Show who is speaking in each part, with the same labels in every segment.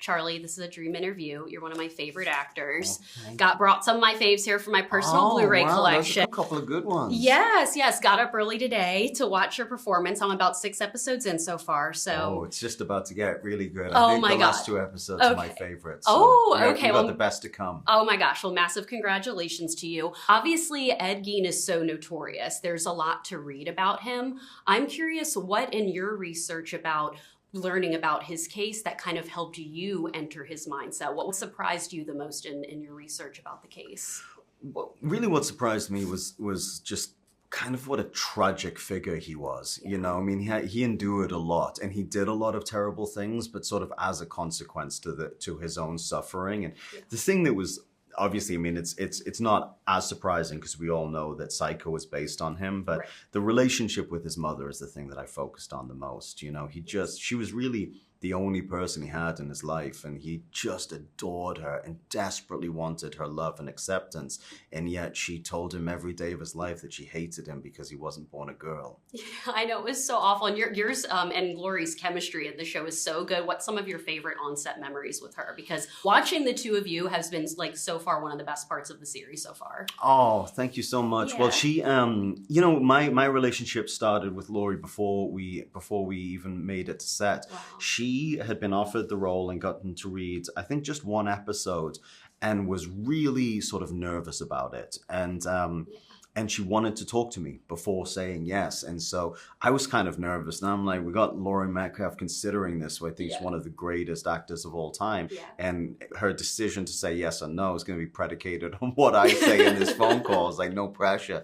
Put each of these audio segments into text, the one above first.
Speaker 1: Charlie, this is a dream interview. You're one of my favorite actors.
Speaker 2: Okay.
Speaker 1: Brought some of my faves here from my personal Blu-ray collection.
Speaker 2: There's a couple of good ones.
Speaker 1: Yes. Got up early today to watch your performance. I'm about 6 episodes in so far. So
Speaker 2: it's just about to get really good.
Speaker 1: Oh
Speaker 2: I think
Speaker 1: my
Speaker 2: the
Speaker 1: God.
Speaker 2: last 2 episodes are my favorites.
Speaker 1: Okay.
Speaker 2: You got the best to come.
Speaker 1: Oh my gosh. Well, massive congratulations to you. Obviously, Ed Gein is so notorious. There's a lot to read about him. I'm curious what in your research about learning about his case that kind of helped you enter his mindset. What surprised you the most in your research about the case?
Speaker 2: Well, really what surprised me was just kind of what a tragic figure he was.
Speaker 1: Yeah.
Speaker 2: You know, I mean, he endured a lot and he did a lot of terrible things, but sort of as a consequence to his own suffering. And the thing that was obviously, I mean, it's not as surprising because we all know that Psycho was based on him, but the relationship with his mother is the thing that I focused on the most. You know, she was really the only person he had in his life, and he just adored her and desperately wanted her love and acceptance. And yet she told him every day of his life that she hated him because he wasn't born a girl. Yeah,
Speaker 1: I know, it was so awful. And yours and Lori's chemistry in the show is so good. What's some of your favorite on-set memories with her? Because watching the two of you has been like so far one of the best parts of the series so far.
Speaker 2: Oh, thank you so much.
Speaker 1: Yeah.
Speaker 2: Well, she, you know, my relationship started with Lori before we even made it to set.
Speaker 1: Wow.
Speaker 2: She had been offered the role and gotten to read, I think, just 1 episode, and was really sort of nervous about it. And she wanted to talk to me before saying yes. And so I was kind of nervous. And I'm like, we got Laurie Metcalf considering this, who I think is one of the greatest actors of all time. Yeah. And her decision to say yes or no is going to be predicated on what I say in this phone call. It's like, no pressure.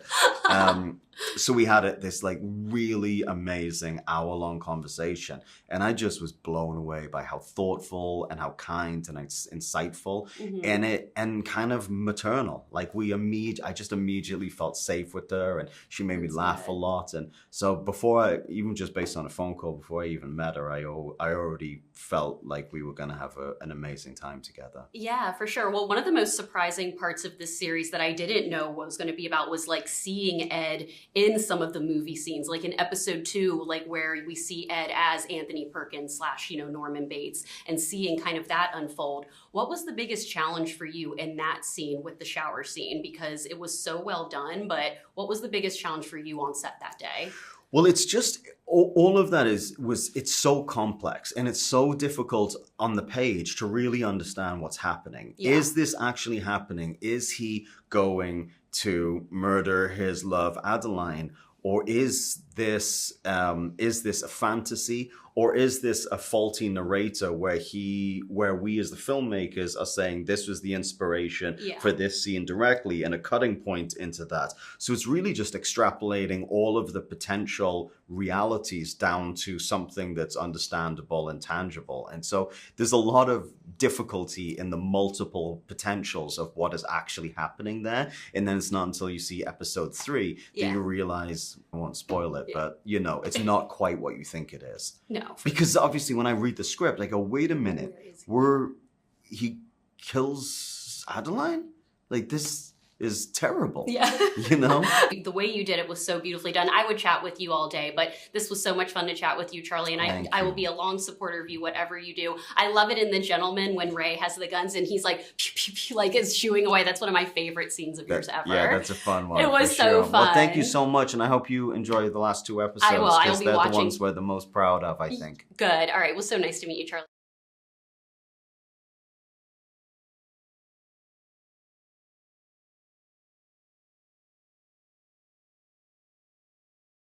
Speaker 2: So we had this like really amazing hour-long conversation. And I just was blown away by how thoughtful and how kind and insightful and kind of maternal. Like I just immediately felt safe with her, and she made me laugh a lot. And so even just based on a phone call, before I even met her, I already felt like we were going to have an amazing time together.
Speaker 1: Yeah, for sure. Well, one of the most surprising parts of this series that I didn't know what was going to be about was like seeing Ed in some of the movie scenes, like in episode 2, like where we see Ed as Anthony Perkins / Norman Bates, and seeing kind of that unfold. What was the biggest challenge for you in that scene with the shower scene? Because it was so well done, but what was the biggest challenge for you on set that day?
Speaker 2: Well, it's just all of that it's so complex, and it's so difficult on the page to really understand what's happening. Yeah. Is this actually happening? Is he going to murder his love, Adeline? Or is this a fantasy? Or is this a faulty narrator where we as the filmmakers are saying this was the inspiration for this scene directly and a cutting point into that? So it's really just extrapolating all of the potential realities down to something that's understandable and tangible. And so there's a lot of difficulty in the multiple potentials of what is actually happening there. And then it's not until you see episode 3 that you realize, I won't spoil it, but you know, it's not quite what you think it is.
Speaker 1: No.
Speaker 2: Because obviously when I read the script, I go, wait a minute, he kills Adeline? Like, this is terrible. Yeah. You know?
Speaker 1: The way you did it was so beautifully done. I would chat with you all day, but this was so much fun to chat with you, Charlie, and I will be a long supporter of you, whatever you do. I love it in The Gentleman when Ray has the guns and he's like, pew, pew, pew, like is shooing away. That's one of my favorite scenes of yours ever.
Speaker 2: Yeah, that's a fun one.
Speaker 1: It was so fun.
Speaker 2: Well, thank you so much, and I hope you enjoy the last 2 episodes.
Speaker 1: I will. I will be
Speaker 2: they're
Speaker 1: watching.
Speaker 2: the ones we're the most proud of, I think.
Speaker 1: Good. All right. Well, so nice to meet you, Charlie.